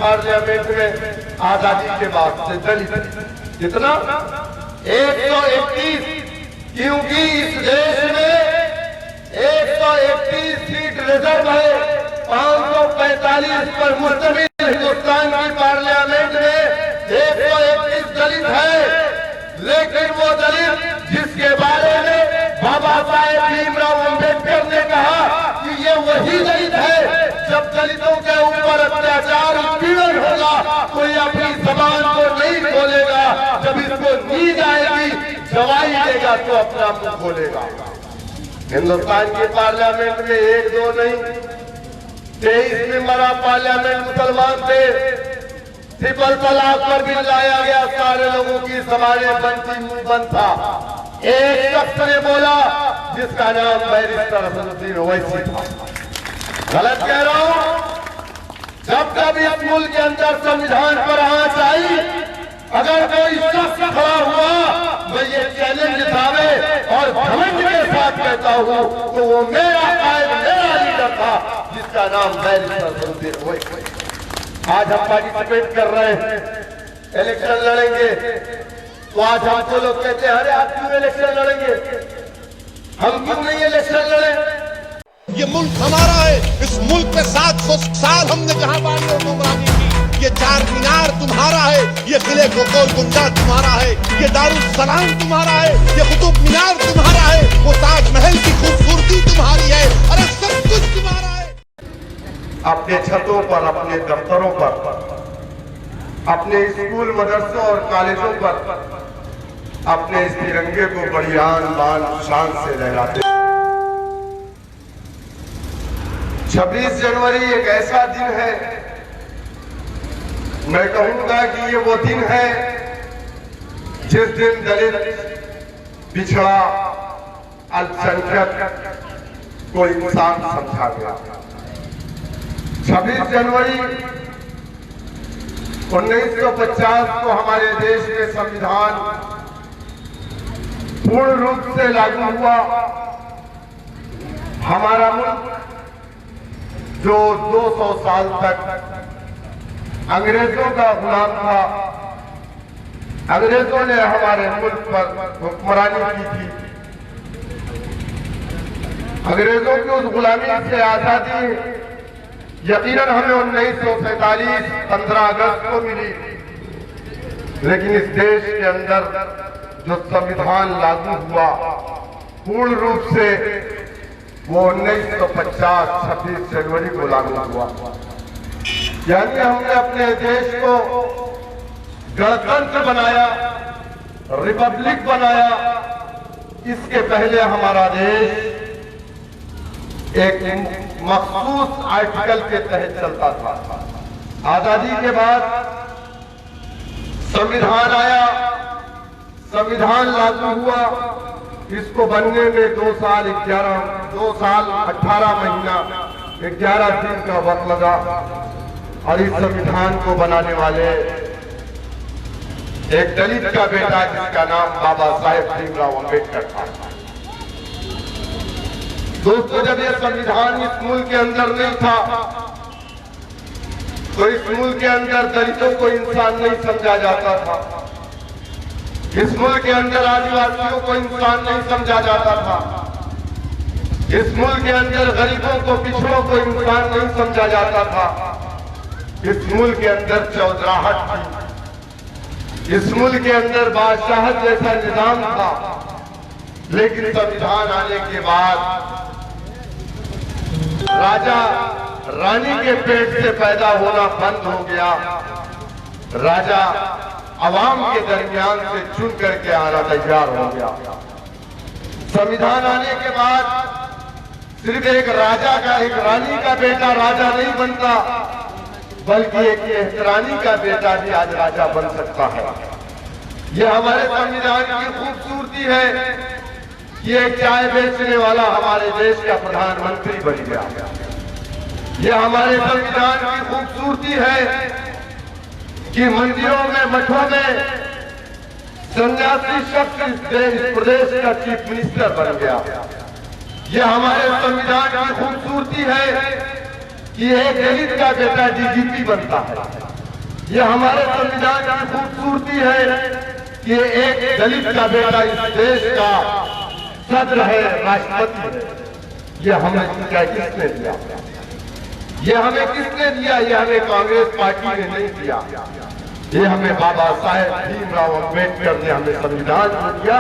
Parliament में आजादी के बाद से दलित कितना 131, क्योंकि इस देश में 131 सीट रिजर्व है, 545 पर मुश्तमिल हिंदुस्तान की पार्लियामेंट में 131 दलित है। लेकिन वो दलित जिसके बारे में बाबा साहेब भीमराव अंबेडकर ने कहा कि ये वही दलित है, जब दलितों के ऊपर अत्याचार उत्पीड़न होगा कोई अपनी जबान को नहीं खोलेगा, जब इसको नींद आएगी दवाई देगा तो अपना मुंह खोलेगा। हिंदुस्तान की पार्लियामेंट में 1 2 नहीं 23 मेंबर ऑफ पार्लियामेंट मुसलमान थे। ट्रिपल तलाक पर बिल लाया गया, सारे लोगों की जबानें बनती मुंह बंद था। एक शख्स ने बोला जिसका नाम बैरिस्टर असदुद्दीन ओवैसी था। गलत कह रहा हूं? जब जब इस मुल्क के अंदर संविधान पर आंच आई, अगर कोई शख्स खड़ा हुआ मैं ये चैलेंज उठावे और घमंड के साथ कहता हूं तो वो मेरा कायद, मेरा लीडर था, जिसका नाम बैरिस्टर असदुद्दीन ओवैसी। आज हम पार्टिसिपेट कर रहे हैं, इलेक्शन लड़ेंगे, तो आज हमको लोग कहते हैं अरे आप क्यों इलेक्शन लड़ेंगे, हम क्यों नहीं इलेक्शन लड़े? ये मुल्क हमारा है, इस मुल्क पे 700 साल हमने जहां बानी और गुमरानी की। ये चार मीनार तुम्हारा है, ये किले गोलकुंडा तुम्हारा है, ये दारुल सलाम तुम्हारा है, ये कुतुब मीनार तुम्हारा है, वो ताजमहल की खूबसूरती तुम्हारी है, अरे सब कुछ तुम्हारा है। अपने छतों पर, अपने दफ्तरों पर, अपने स्कूल मदरसों और कॉलेजों पर अपने इस तिरंगे को बड़ी आन बान शान से लहराते। 26 जनवरी एक ऐसा दिन है, मैं कहूंगा कि ये वो दिन है जिस दिन दलित, पिछड़ा, अल्पसंख्यक को इंसान समझा गया। 26 जनवरी 1950 को हमारे देश में संविधान पूर्ण रूप से लागू हुआ। हमारा मुल्क जो 200 साल तक अंग्रेजों का गुलाम था, अंग्रेजों ने हमारे मुल्क पर हुक्मरानी की थी। अंग्रेजों की उस गुलामी से आजादी यकीनन हमें 1947 15 अगस्त को मिली, लेकिन इस देश के अंदर जो संविधान लागू हुआ पूर्ण रूप से वो 1950 26 जनवरी को लागू हुआ। यानी हमने अपने देश को गणतंत्र बनाया, रिपब्लिक बनाया। इसके पहले हमारा देश एक मखसूस आर्टिकल के तहत चलता था। आजादी के बाद संविधान आया, संविधान लागू हुआ। इसको बनने में 2 साल 18 महीना 11 दिन का वक्त लगा और इस संविधान को बनाने वाले एक दलित का बेटा जिसका नाम बाबा साहेब भीमराव अंबेडकर था। दोस्तों, जब यह संविधान इस मुल्क के अंदर नहीं था तो इस मुल्क के अंदर दलितों को इंसान नहीं समझा जाता था। इस मुल्क के अंदर आदिवासियों को इंसान नहीं समझा जाता था। इस मुल्क के अंदर गरीबों को, पिछड़ों को इंसान नहीं समझा जाता था। इस मुल्क के अंदर चौधराहट थी। इस मुल्क के अंदर बादशाहत जैसा निजाम था। लेकिन संविधान आने के बाद राजा रानी के पेट से पैदा होना बंद हो गया। राजा अवाम के दरमियान से चुन करके आना तैयार हो गया। संविधान आने के बाद सिर्फ एक राजा का, एक रानी का बेटा राजा नहीं बनता, बल्कि एक एहतरानी का बेटा भी आज राजा बन सकता है। यह हमारे संविधान की खूबसूरती है कि एक चाय बेचने वाला हमारे देश का प्रधानमंत्री बन गया। यह हमारे संविधान की खूबसूरती है कि मंदिरों में, मठों में सन्यासी शख्स इस प्रदेश का चीफ मिनिस्टर बन गया। यह हमारे संविधान की खूबसूरती है कि एक दलित का बेटा डीजीपी बनता है। ये हमारे संविधान की खूबसूरती है कि एक दलित का बेटा इस देश का सदर है, राष्ट्रपति है। ये हमें क्या किसने दिया? ये हमें किसने दिया? ये हमें कांग्रेस पार्टी ने नहीं दिया। ये हमें बाबा साहेब भीमराव अम्बेडकर ने हमें संविधान को दिया।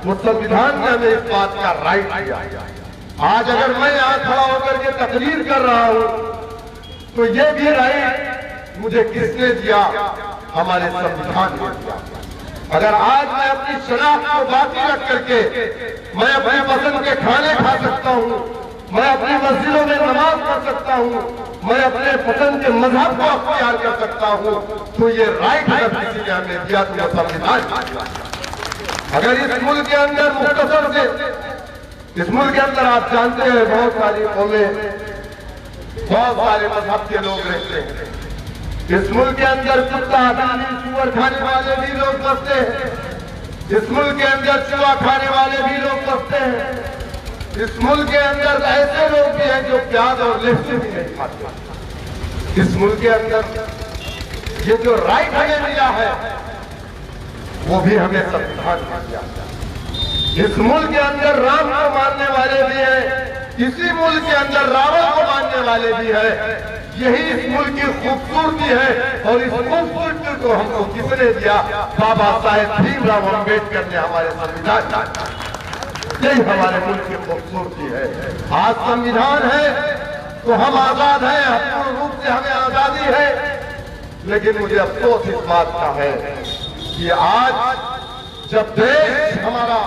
वो संविधान ने हमें इस बात का राइट दिया। आज अगर मैं यहाँ खड़ा होकर के तकरीर कर रहा हूँ तो ये भी राइट मुझे किसने दिया? हमारे संविधान ने दिया। अगर आज मैं अपनी शनाख्त को बाकी रख करके मैं अपनी पसंद के खाने खा सकता हूँ, मैं अपनी मस्जिदों में नमाज पढ़ सकता हूँ, मैं अपने पसंद के मजहब को अख्तियार कर सकता हूँ, तो ये राइट अगर किसी ने हमें दिया तो यह संविधान। अगर इस मुल्क के अंदर मुख्तसर से इस मुल्क के अंदर आप जानते हैं बहुत सारी कौमें, बहुत सारे मजहब के लोग रहते हैं। इस मुल्क के अंदर कुत्ता, बिल्ली, सुअर खाने वाले भी लोग बसते हैं। इस मुल्क के अंदर चूहा खाने वाले भी लोग बसते हैं। इस मुल्क के अंदर ऐसे लोग भी हैं जो प्याज और लहसुन भी नहीं खाते। इस मुल्क के अंदर ये जो राइट हमें मिला है वो भी हमें संविधान ने दिया। इस मुल्क के अंदर राम को मानने वाले भी हैं, इसी मुल्क के अंदर रावण को मानने वाले भी हैं। यही इस मुल्क की खूबसूरती है और इस खूबसूरती को हमको किसने दिया? बाबा साहेब भीमराव अम्बेडकर ने हमारे संविधान। यही हमारे मुल्क की खूबसूरती है। आज संविधान है तो हम आजाद हैं, पूर्ण रूप से हमें आजादी है। लेकिन मुझे अफसोस इस बात का है कि आज जब देश हमारा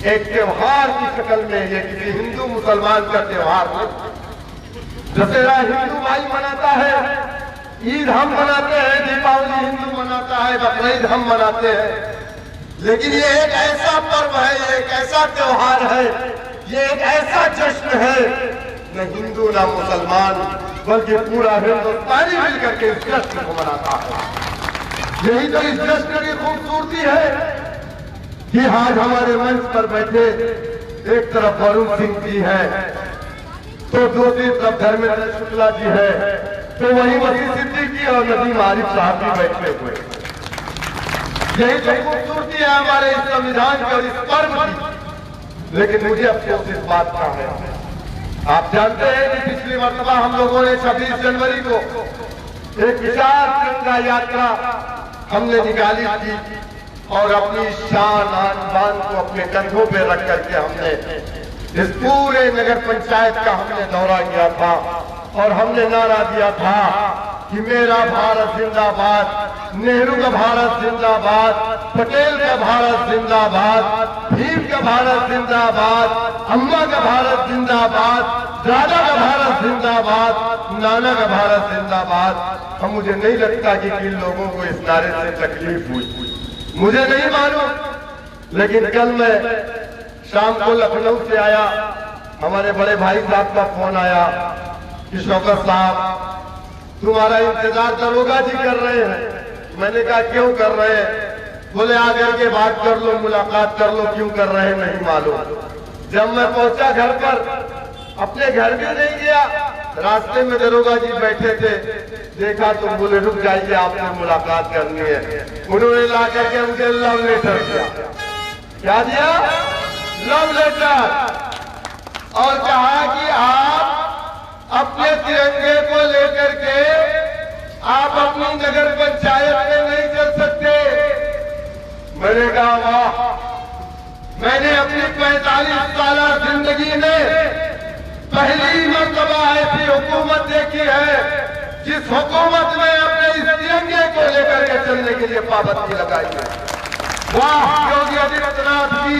एक त्योहार की शक्ल में, ये किसी हिंदू मुसलमान का त्योहार नहीं, दशहरा हिंदू भाई मनाता है, ईद हम मनाते हैं, दीपावली हिंदू मनाता है, बकरीद हम मनाते हैं। लेकिन ये एक ऐसा पर्व है, ये एक ऐसा त्योहार है, ये एक ऐसा जश्न है, न हिंदू न मुसलमान बल्कि पूरा हिंदुस्तानी मिलकर के इस जश्न को मनाता है। यही तो इस जश्न की खूबसूरती है कि आज हमारे मंच पर बैठे एक तरफ वरुण सिंह जी है तो दूसरी तरफ धर्मेंद्र शुक्ला जी है, तो वही वसीम सिद्दीकी और नदीम आरिफ साहब भी बैठे हुए। यही तो खूबसूरती है हमारे इस संविधान की और इस पर्व की। लेकिन मुझे अफसोस इस बात का है, आप जानते हैं कि पिछली मर्तबा हम लोगों ने 26 जनवरी को एक विशाल तिरंगा यात्रा हमने निकाली थी और अपनी शान आन बान को अपने कंधों पे रख करके हमने इस पूरे नगर पंचायत का हमने दौरा किया था और हमने नारा दिया था कि मेरा भारत जिंदाबाद, नेहरू का भारत जिंदाबाद, पटेल का भारत जिंदाबाद, भीम का भारत जिंदाबाद, अम्मा का भारत जिंदाबाद, दादा का भारत जिंदाबाद, नाना का भारत जिंदाबाद। अब मुझे नहीं लगता कि इन लोगों को इस नारे से तकलीफ हुई, मुझे नहीं मालूम। लेकिन कल मैं शाम को लखनऊ से आया, हमारे बड़े भाई साहब का फोन आया कि शौकत साहब तुम्हारा इंतजार दरोगा जी कर रहे हैं। मैंने कहा क्यों कर रहे हैं? बोले आकर के बात कर लो, मुलाकात कर लो। क्यों कर रहे हैं नहीं मालूम। जब मैं पहुंचा घर पर, अपने घर भी नहीं गया, रास्ते में दरोगा जी बैठे थे, देखा तो बोले रुक जाइए आपसे मुलाकात करनी है। उन्होंने ला करके मुझे लव लेटर दिया। क्या दिया? Love letter. और कहा कि आप अपने तिरंगे को लेकर के आप अपनी नगर पंचायत में नहीं चल सकते। मैंने कहा वाह, मैंने अपनी 45 साल जिंदगी में पहली मर्तबा ऐसी हुकूमत देखी है जिस हुकूमत में अपने इस तिरंगे को लेकर के चलने के लिए पाबंदी लगाई है। वाह, योगी आदित्यनाथ जी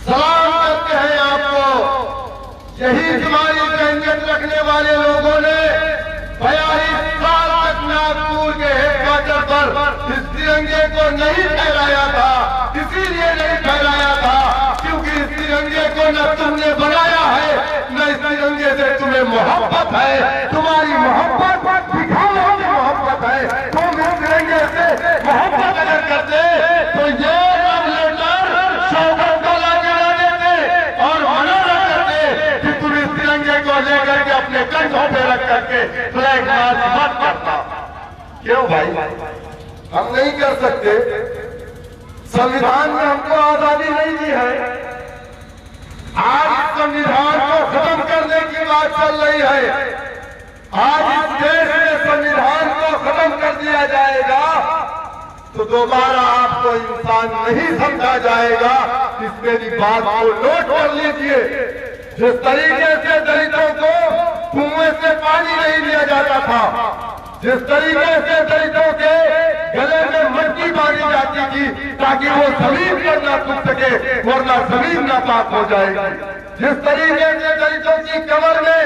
सलाम करते हैं आपको। यही तुम्हारी व्यंजन रखने वाले लोगों ने 42 साल तक नागपुर के हेडक्वार्टर पर इस तिरंगे को नहीं फहराया था। इसीलिए नहीं फहराया था क्योंकि इस तिरंगे को न तुमने बनाया है, न इस तिरंगे से तुम्हें मोहब्बत है। तुम्हारी मोहब्बत दिखाने की मोहब्बत है। तुम इस तिरंगे से मोहब्बत अगर करते तो ये लव लेटर शौकत को लाके ना देते और मना न करते कि तुम इस तिरंगे को लेकर के अपने कंठ क्यों भाई? हम नहीं कर सकते? संविधान ने हमको आजादी नहीं दी है। आज इस संविधान को खत्म करने की बात चल रही है। आज इस देश में संविधान को खत्म कर दिया जाएगा तो दोबारा आपको इंसान नहीं समझा जाएगा। इस मेरी बात को नोट कर लीजिए। जिस तरीके से दलितों को कुएं से पानी नहीं दिया जाता था, जिस तरीके से दलितों के गले में मट्टी बांधी जाती थी ताकि वो जमीन पर ना टूट सके वरना जमीन नापाक हो जाएगी, जिस तरीके से दलितों की कमर में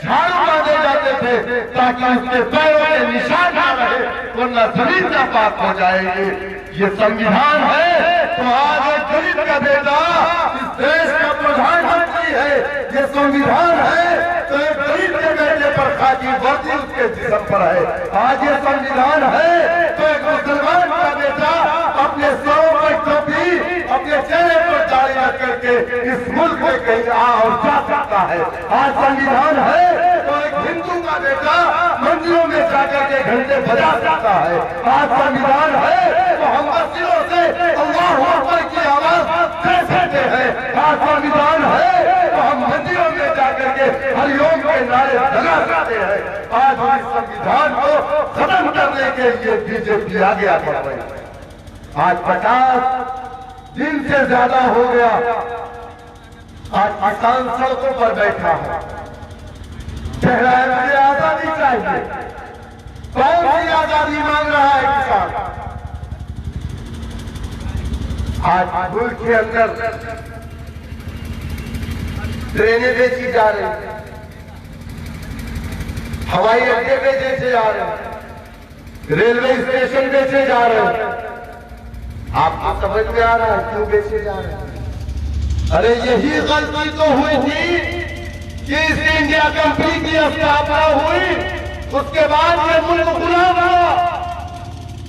झाड़ू बांधे जाते थे ताकि उसके पैरों के निशान ना रहे वरना जमीन नापाक हो जाएगी, ये संविधान है। तो आज एक दलित का बेटा इस देश का प्रधानमंत्री है, ये संविधान है। तो एक दलित के बेटे पर खाकी वर्दी उसके जिस्म पर है। आज ये संविधान है तो एक मुसलमान का बेटा अपने सरों पर टोपी अपने चेहरे पर दाढ़ी रख करके इस मुल्क में कहीं आ और जा सकता है। आज संविधान है तो एक हिंदू का बेटा मंदिरों में जाकर के घंटे बजा सकता है। आज संविधान है तो हम मस्जिदों से अल्लाहू अकबर की आवाज दे सकते हैं। आज संविधान है तो हम मंदिरों में जाकर के हरिओम के नारे लगा सकते हैं। आज इस संविधान को खत्म करने के लिए बीजेपी आगे आ रही है। आज 50 दिन से ज्यादा हो गया, आज किसान सड़कों पर बैठा है, कह रहा है मुझे आजादी चाहिए। कौन सी आजादी मांग रहा है किसान? आज मुल्क के अंदर ट्रेनें बेची जा रही हैं, हवाई अड्डे बेचे जा रहे हैं, रेलवे स्टेशन बेचे जा रहे हैं। आपको समझ में आ रहा है क्यों बेचे जा रहे हैं? अरे यही गलती तो हुई थी कि ईस्ट इंडिया कंपनी की स्थापना हुई, उसके बाद ये मुल्क गुलाम हुआ,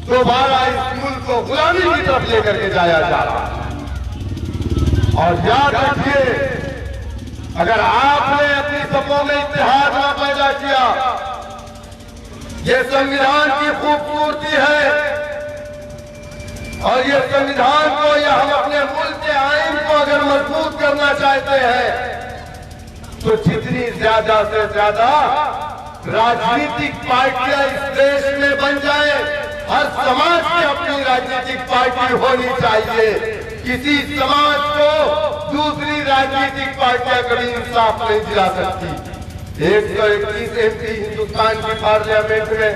दोबारा इस मुल्क को गुलामी की तरफ लेकर के जाया जा रहा है। और याद रखिए, अगर आपने अपनी सपनों में इतिहास न पैदा किया, ये संविधान की खूबसूरती है और ये संविधान को या हम अपने मुल्क के आईन को अगर मजबूत करना चाहते हैं तो जितनी ज्यादा से ज्यादा राजनीतिक पार्टियां इस देश में बन जाए, हर समाज की अपनी राजनीतिक पार्टी होनी चाहिए। किसी समाज को दूसरी राजनीतिक पार्टियां कभी इंसाफ नहीं दिला सकती। 131 MP हिंदुस्तान की पार्लियामेंट में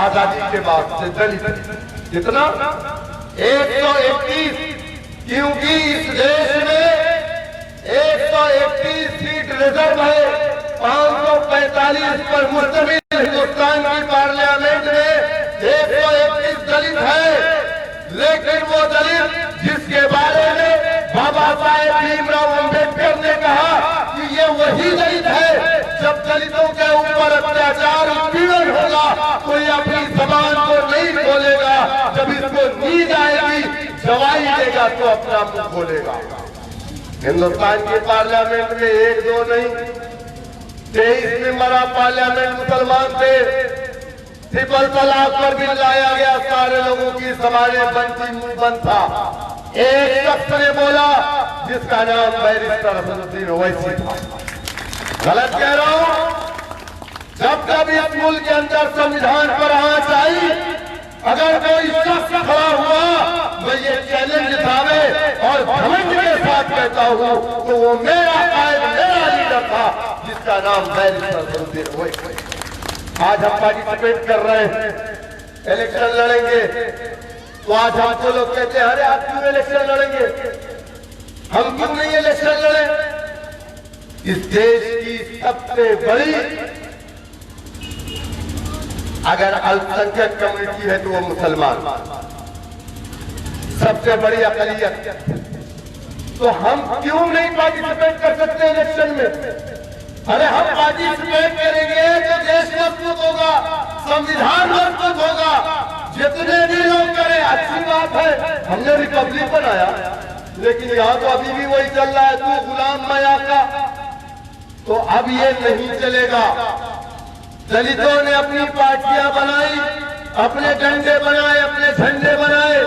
आजादी के बाद से दलित कितना 131, क्योंकि इस देश में 131 सीट रिजर्व है। 545 पर मुश्तमिल हिंदुस्तान की पार्लियामेंट में 131 दलित है, लेकिन वो दलित जिसके बारे में बाबा साहेब भीमराव अम्बेडकर ने कहा कि ये वही दलित है जब दलितों के ऊपर अत्याचार उत्पीड़न होगा तो ये अपनी जबान को नहीं खोलेगा, जब इसको नींद आएगी दवाई देगा तो अपना मुंह खोलेगा। हिंदुस्तान की पार्लियामेंट में 1-2 नहीं 23 मेंबर ऑफ पार्लियामेंट मुसलमान थे। ट्रिपल तलाक पर भी लाया गया, सारे लोगों की समाजें बनती मुंह बंद था। एक शख्स ने बोला जिसका नाम बैरिस्टर असदुद्दीन ओवैसी था। गलत कह रहा हूं? जब जब इस मुल्क के अंदर संविधान पर आंच आई, अगर कोई शख्स खड़ा हुआ मैं ये चैलेंज दावे और घमंड के साथ कहता हूं तो वो मेरा कायद, मेरा लीडर था जिसका नाम बैरिस्टर असदुद्दीन ओवैसी। आज हम पार्टिसिपेट कर रहे हैं, इलेक्शन लड़ेंगे, तो आज हमको लोग कहते हैं अरे आप क्यों इलेक्शन लड़ेंगे, हम क्यों नहीं इलेक्शन लड़े? इस देश की सबसे बड़ी अगर अल्पसंख्यक कम्युनिटी है तो वो मुसलमान, सबसे बड़ी अकलियत। तो हम क्यों नहीं पार्टिसिपेट कर सकते इलेक्शन में? अरे हम पार्टिसिपेट करेंगे तो देश मजबूत होगा, संविधान मजबूत होगा। जितने भी लोग करें अच्छी बात है, हमने रिपब्लिक बनाया, लेकिन यहाँ तो अभी भी वही चल रहा है, तू गुलाम मैं आका। तो अब ये नहीं चलेगा। दलितों ने अपनी पार्टियां बनाई, अपने डंडे बनाए, अपने झंडे बनाए,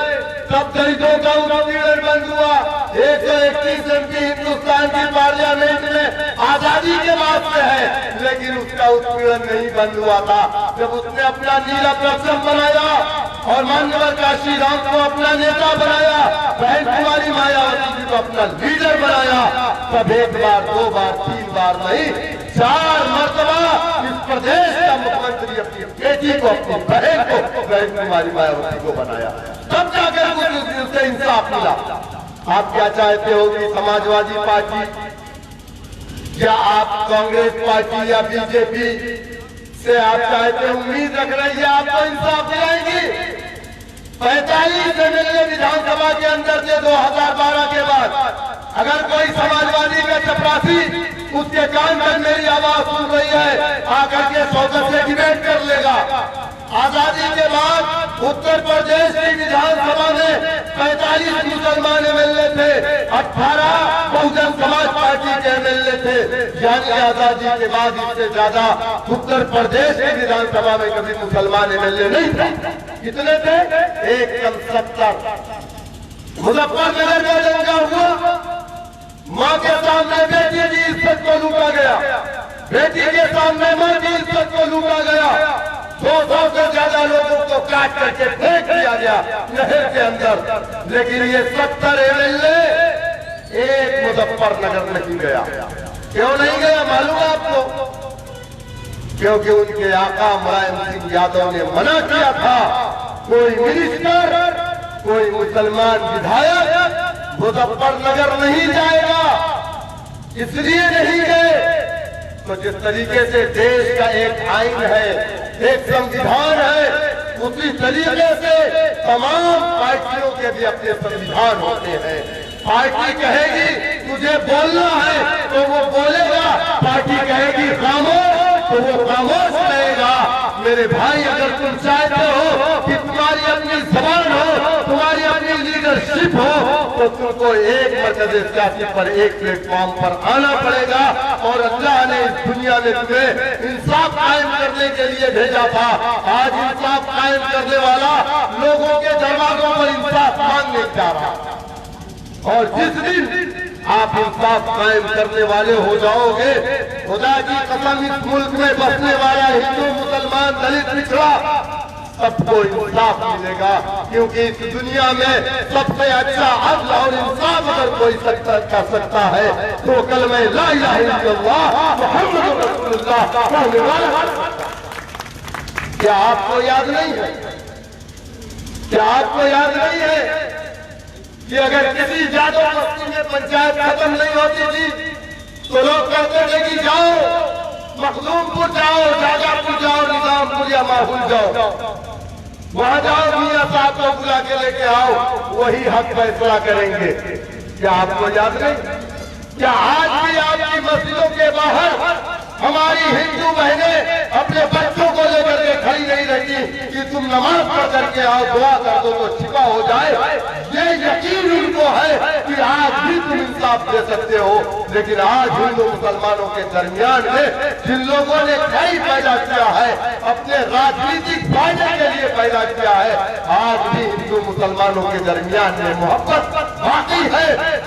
तब दलितों का उत्पीड़न बंद हुआ। 131 एमपी हिंदुस्तान की पार्लियामेंट में आजादी के बाद से है, लेकिन उसका उत्पीड़न नहीं बंद हुआ था। जब उसने अपना नीला परचम बनाया और मान्यवर काशी राम को अपना नेता बनाया, बहन कुमारी मायावती जी को अपना लीडर बनाया, तब 1 बार 2 बार 3 बार नहीं 4 मरतबा इस प्रदेश का मुख्यमंत्री अपनी बेटी को, अपनी बहन को, बहन कुमारी मायावती को बनाया, तब जाकर उससे इंसाफ मिला। आप क्या चाहते हो कि समाजवादी पार्टी या आप कांग्रेस पार्टी या बीजेपी से आप चाहते उम्मीद रख रही है आपको इंसाफ दिलाएंगी? 45 एमएलए विधानसभा के अंदर से 2012 के बाद अगर कोई समाजवादी का चपरासी उसके कान पर मेरी आवाज सुन रही है, आकर के सौगत से डिबेट कर लेगा। आजादी के बाद उत्तर प्रदेश की विधानसभा में 45 मुसलमान एमएलए थे, 18 बहुजन समाज पार्टी के एमएलए थे, यानी आजादी के बाद इससे ज्यादा उत्तर प्रदेश की विधानसभा में कभी मुसलमान एमएलए नहीं थे। कितने थे? एकदम 70। मुजफ्फरनगर में दंगा हुआ, मां के सामने बेटी की इज्जत को लूटा गया, बेटी के सामने मां की इज्जत को लूटा गया, 200 से ज्यादा लोगों को काट करके फेंक दिया गया नहर के अंदर। लेकिन ये 70 एमएलए एक मुजफ्फरनगर नहीं गया। क्यों नहीं गया मालूम है आपको? क्योंकि उनके आका मुलायम सिंह यादव ने मना किया था कोई मिनिस्टर, कोई मुसलमान विधायक मुजफ्फरनगर नहीं जाएगा, इसलिए नहीं गए। तो जिस तरीके से देश का एक आइन है, एक संविधान है, उसी तरीके से तमाम पार्टियों के भी अपने संविधान होते हैं। पार्टी कहेगी तुझे बोलना है तो वो बोलेगा, पार्टी कहेगी खामोश तो वो खामोश रहेगा। मेरे भाई, अगर तुम चाहते हो कि तुम्हारी अपनी जबान हो, तुम्हारी अपनी लीडरशिप हो, तो तुमको एक मरकज़े सियासी पर, एक प्लेटफॉर्म पर आना पड़ेगा। और अल्लाह ने इस दुनिया में तुम्हें इंसाफ कायम करने के लिए भेजा था। आज इंसाफ कायम करने वाला लोगों के दरवाजों पर इंसाफ मांगने जा रहा है। और जिस दिन आप इंसाफ कायम करने वाले हो जाओगे, खुदा की कसम इस मुल्क में बसने वाला हिंदू, मुसलमान, दलित, पिछड़ा सबको इंसाफ मिलेगा। क्योंकि इस दुनिया में सबसे अच्छा अदल और इंसाफ अगर कोई कर सकता है तो कलमे ला इलाहा इल्लल्लाह मुहम्मदुर रसूलुल्लाह कहने वाला। क्या आपको याद नहीं है? क्या आपको याद नहीं है कि अगर किसी यादव बस्ती में पंचायत खत्म नहीं होती थी तो लोग कहते थे कि जाओ मखदूमपुर जाओ, जाजापुर जाओ, निजामपुर या माहौल जाओ, वहां जाओ, मियां साहब को बुला के लेके आओ, वही हक फैसला करेंगे। क्या आपको याद नहीं? क्या आज भी आपकी मस्जिदों के बाहर हमारी हिंदू बहनें अपने बच्चों को लेकर के खड़ी नहीं रहती कि तुम नमाज पढ़ करके आओ, दुआ कर दो तो शिफा हो जाए? ये यकीन उनको है कि आज भी तुम इंसाफ दे सकते हो। लेकिन आज हिंदू मुसलमानों के दरमियान में जिन लोगों ने कई पैदा किया है, अपने राजनीतिक फायदे के लिए पैदा किया है, आज भी हिंदू मुसलमानों के दरमियान में मोहब्बत बाकी है।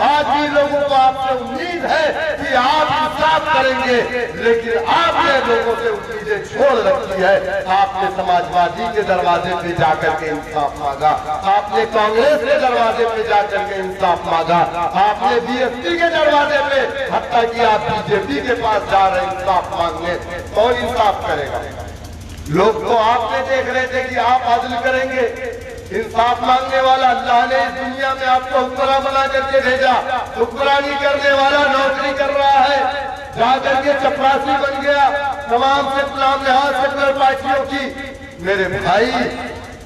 आज भी लोगों को आपसे उम्मीद है कि आप इंसाफ करेंगे, लेकिन आपने लोगों से उम्मीदें छोड़ रखी है। आपने समाजवादी के दरवाजे पे जाकर के इंसाफ मांगा, आपने कांग्रेस के दरवाजे पे जाकर के इंसाफ मांगा, आपने बीएसपी के दरवाजे पे, हत्ता कि आप बीजेपी के पास जा रहे इंसाफ मांगने। कौन इंसाफ करेगा? लोग तो आपने देख रहे थे कि आप अदल करेंगे, इंसाफ मांगने वाला अल्लाह ने इस दुनिया में आपको हुक्मरान बना करके भेजा। हुक्मरानी करने वाला नौकरी कर रहा है, जाकर के चपरासी बन गया तमाम से गुलाम लिहाज सेकुलर पार्टियों की। मेरे भाई,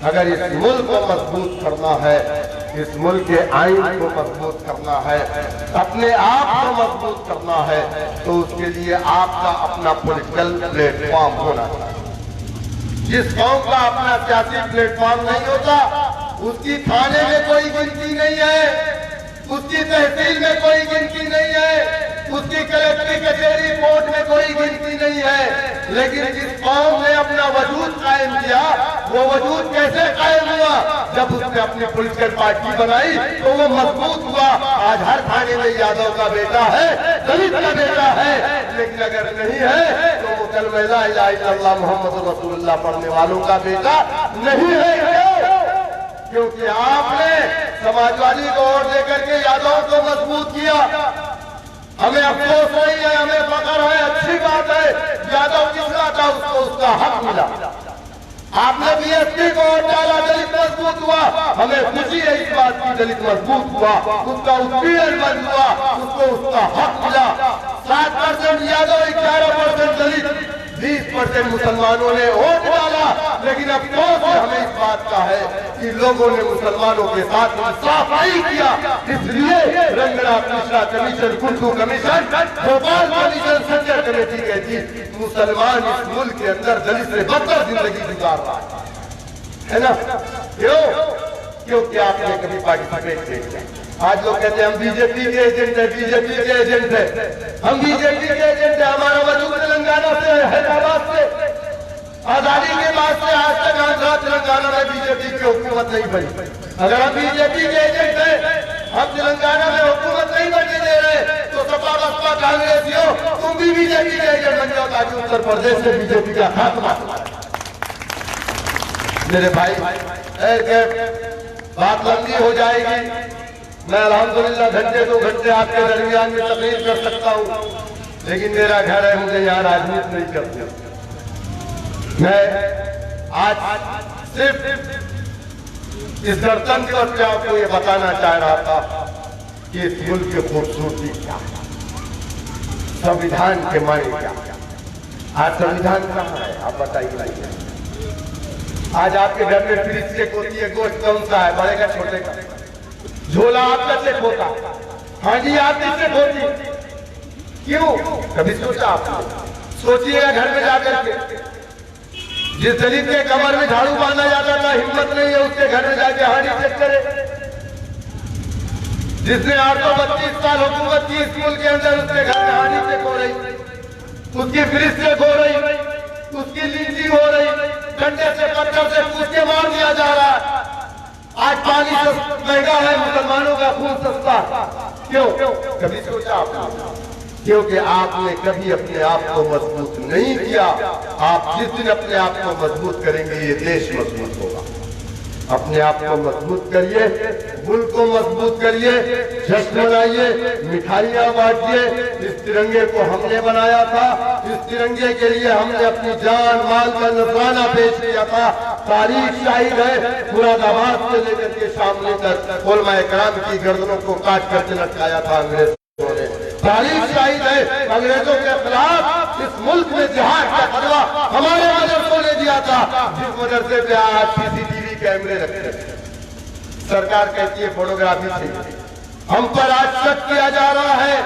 अगर इस मुल्क को मजबूत करना है, इस मुल्क के आइन को मजबूत करना है, अपने आप को मजबूत करना है, तो उसके लिए आपका अपना पॉलिटिकल प्लेटफॉर्म होना चाहिए। जिस कौम का अपना सियासी प्लेटफॉर्म नहीं होता, उसकी थाने में कोई गिनती नहीं है, उसकी तहसील में कोई गिनती नहीं है, उसकी कलेक्ट्री कचहरी कोर्ट में कोई गिनती नहीं है। लेकिन जिस कौम ने अपना वजूद कायम किया, वो वजूद कैसे कायम हुआ? जब उसने अपनी पॉलिटिकल पार्टी बनाई तो वो मजबूत हुआ। आज हर थाने में यादव का बेटा है, दलित का बेटा है, लेकिन अगर नहीं है तो वो कलमा ला इलाहा इल्लल्लाह मुहम्मद रसूलुल्लाह पढ़ने वालों का बेटा नहीं है। क्योंकि आपने समाजवादी को वोट देकर के यादव को मजबूत किया। हमें अफसोस नहीं है, हमें फख्र है, अच्छी बात है। यादव पिछड़ा था, उसको उसका हक मिला। आपने बीएसपी को वोट डाला, दलित मजबूत हुआ। हमें खुशी है इस बात की, दलित मजबूत हुआ, उसका उत्पीड़न बंद हुआ, उसको उसका हक मिला। 7% यादव, 11% दलित, 20% मुसलमानों ने वोट डाला। लेकिन अफसोस हमें इस बात का है कि लोगों ने मुसलमानों के साथ इंसाफ नहीं किया। इसलिए Rangra Mishra commission, Kullu commission, Bhopal commission, Sanjay committee कहती मुसलमान इस मुल्क के अंदर दलित से बदतर जिंदगी गुजार रहा है ना? क्यों? क्योंकि आपने कभी पार्टिसिपेट नहीं किया। आज लोग कहते हैं हम बीजेपी के एजेंट है, बीजेपी के एजेंट है। हम बीजेपी के एजेंट है। हमारा वजूद तेलंगाना से, हैदराबाद से, आजादी के बाद से आज तक आंध्रा तेलंगाना में बीजेपी की हुकूमत नहीं बनी। अगर हम बीजेपी के एजेंट हैं, हम तेलंगाना में हुकूमत नहीं बनने दे रहे, तो सपा बसपा कांग्रेसियों तुम भी बीजेपी के एजेंट बन जाओ ताकि उत्तर प्रदेश से बीजेपी का खात्मा। मेरे भाई बात लंबी हो जाएगी। मैं अल्हम्दुलिल्लाह घंटे 2 घंटे आपके दरमियान में तकरीर कर सकता हूँ, लेकिन मेरा घर है, मुझे यहाँ राजनीति नहीं करते। मैं आज सिर्फ इस गणतंत्र पे आपको ये बताना चाह रहा था कि इस मुल्क की खूबसूरती क्या है, संविधान के मायने क्या है। आज संविधान कहाँ है आप बताइए। आज आपके घर में फ्रिज चेक होती है, गोश्त कौन सा है, बड़े का छोटे का, झोला आपका चेक होता, हांडी आपकी चेक होती। क्यों? कभी सोचा आपने? सोचिएगा घर में जाकर के। जिस दलित के कमर में झाड़ू बांधा जाता था, हिम्मत नहीं है उसके घर में जाके हांडी चेक करे। जिसने 832 साल हुकूमत की इस मुल्क के अंदर, उसके घर में हांडी चेक हो रही, उसकी फ्रिज चेक हो रही, उसकी लीची हो रही, डंडे से पत्थर से कूद के मार दिया जा रहा है। आज पानी महंगा है, मुसलमानों का खून सस्ता। क्यों? कभी सोचा आपने? क्योंकि आपने कभी अपने आप को मजबूत नहीं किया। आप जिस दिन अपने आप को मजबूत करेंगे, ये देश मजबूत होगा। अपने आप को मजबूत करिए, मुल्क को मजबूत करिए, जश्न मनाइए, मिठाइयाँ बांटिए। इस तिरंगे को हमने बनाया था, इस तिरंगे के लिए हमने अपनी जान माल का नजराना पेश किया था। तारीख शाहिद है, मुरादाबाद से लेकर के सामने तक उलमा इकराम की गर्दनों को काट करके लटकाया था अंग्रेजों ने। तारीख शाहिद है, अंग्रेजों के खिलाफ इस मुल्क में जिहाद का फतवा हमारे मदरसों ने दिया था, जिस मदरसे पे आज सीसीटीवी कैमरे रखे। सरकार कहती है फोटोग्राफी चाहिए। हम पर आज शक किया जा रहा है।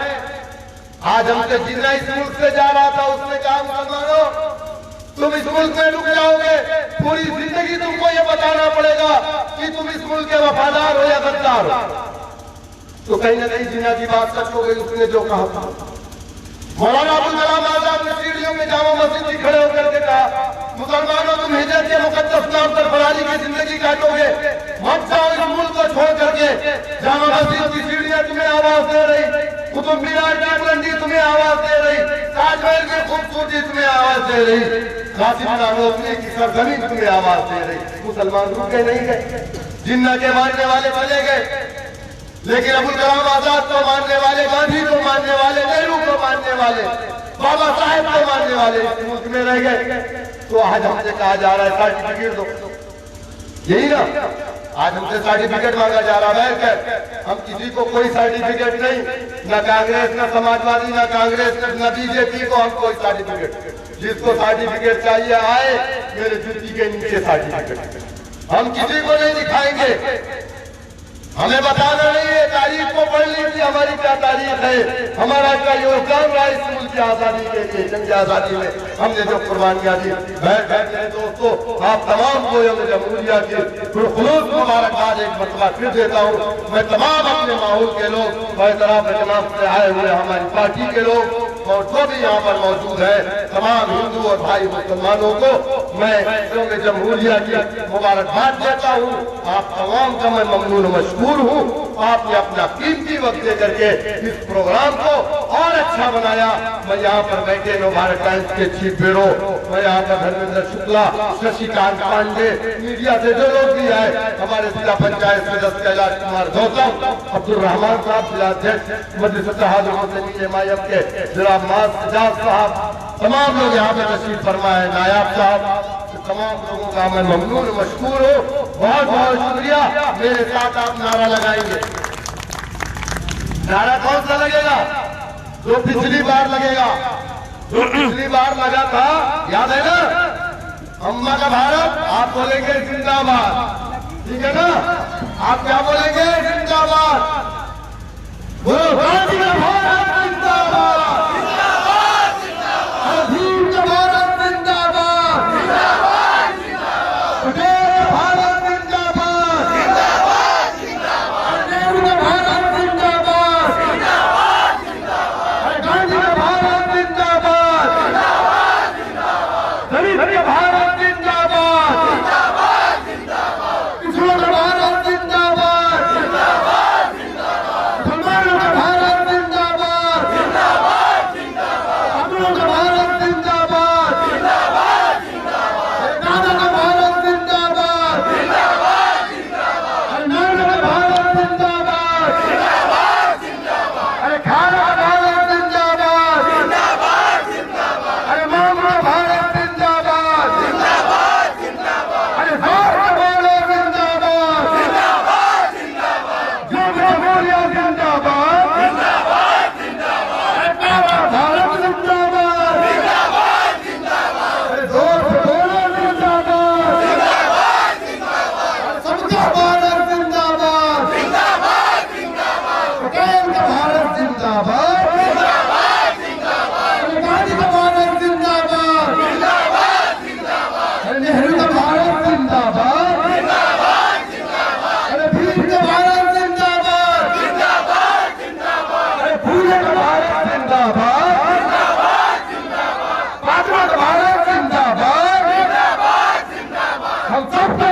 आज हमसे जिन्ना इस मुल्क से जा रहा था, उसने कहा मुसलमानों तुम इस मुल्क में रुक जाओगे, पूरी जिंदगी तुमको ये बताना पड़ेगा कि तुम इस मुल्क के वफादार हो या गद्दार हो। तो कहीं ना कहीं जिन्ना की बात सच हो गई। उसने जो कहा था, मौलाना अबुल कलाम आजाद ने सीढ़ियों में जामा मस्जिद में खड़े होकर के कहा, मुसलमानों तुम हिजरत के मुकद्दस नाम पर फरारी की जिंदगी काटोगे, मत जाओ इस मुल्क को छोड़ करके। जामा मस्जिद की सीढ़ियां तुम्हें आवाज दे रही, कुतुब मीनार की बुलंदी तुम्हें आवाज दे रही, ताजमहल की खूबसूरती तुम्हें आवाज दे रही, कासिम नानोतने की सरजमीन तुम्हें आवाज दे रही। मुसलमान रुके नहीं गए, जिन्ना के मानने वाले चले गए, लेकिन अबुल कलाम आजाद को मानने वाले, गांधी को मानने वाले, नेहरू को मानने वाले, बाबा साहेब को मानने वाले इस मुल्क में रह गए। तो आज हमसे कहा जा रहा है सर्टिफिकेट दो, यही ना? आज हमसे सर्टिफिकेट मांगा जा रहा है। हम किसी को कोई सर्टिफिकेट नहीं, ना कांग्रेस, ना समाजवादी, ना कांग्रेस, ना बीजेपी को हम कोई सर्टिफिकेट। जिसको सर्टिफिकेट चाहिए आए मेरे जूती के नीचे सर्टिफिकेट। हम किसी को नहीं दिखाएंगे। हमें बताना नहीं है, तारीख को पढ़ लीजिए हमारी क्या तारीख है, हमारा क्या योगदान रहा इस मुल्क की आजादी के लिए, जंग आजादी में हमने जो कुर्बानियां दी। बैठे दोस्तों, आप तमाम को यौम जमहूरिया की खुलूस मुबारकबाद एक मरतबा फिर देता हूँ। मैं तमाम अपने माहौल के लोग, बरतराफ जनाब से आए हुए हमारी पार्टी के लोग और जो भी यहाँ पर मौजूद है, तमाम हिंदू और भाई मुसलमानों को मैं यौम जमहूरिया की मुबारकबाद देता हूँ। आप तमाम का मैं ममनून मशकूर हूँ। आपने अपना कीमती वक्त दे करके इस प्रोग्राम को और अच्छा बनाया। मैं यहाँ पर बैठे नवभारत टाइम्स के चीफ ब्यूरो, मैं यहाँ पर धर्मेंद्र शुक्ला, शशिकांत पांडे, मीडिया से जो लोग भी आए, हमारे जिला पंचायत सदस्य कैलाश कुमार गौतम, अब्दुल रहमान साहब जिला अध्यक्ष मजलिस MIM के जिला माज साहब, तमाम लोग यहाँ पे तशरीफ फरमाए, नायाब साहब, तमाम लोगों का मैं ममनून मशकूर हूँ। बहुत बहुत शुक्रिया। मेरे साथ आप नारा लगाएंगे। नारा कौन सा लगेगा? जो पिछली बार लगेगा, जो पिछली बार लगा था, याद है ना? अम्मा का भारत, आप बोलेंगे जिंदाबाद, ठीक है ना? आप क्या बोलेंगे? जिंदाबाद। बोलो गांधी का भारत जिंदाबाद, अजीम का भारत जिंदाबाद, पटेल का भारत जिंदाबाद, नेहरू का भारत जिंदाबाद, गांधी का भारत जिंदाबाद, दलित का भारत जिंदाबाद, पिछड़ों का भारत जिंदाबाद, मुसलमानों का भारत जिंदाबाद, अमरों का भारत जिंदाबाद, दादा का भारत जिंदाबाद, हरनाल का भारत जिंदाबाद, अरे खाना का भारत जिंदाबाद, अरे मामू का भारत जिंदाबाद, अरे जोर का भारत जिंदाबाद, जो जमहूरिया जिंदाबाद, अरे काला भारत जिंदाबाद, अरे जोर से बोलो जिंदाबाद, सबका भारत जिंदाबाद, पटेल का भारत जिंदाबाद, अरे गांधी का भारत जिंदाबाद, अरे नेहरू का भारत जिंदाबाद, अरे भीम का भारत जिंदाबाद, अरे फूले का भारत जिंदाबाद, महात्मा का भारत जिंदाबाद, हम सबका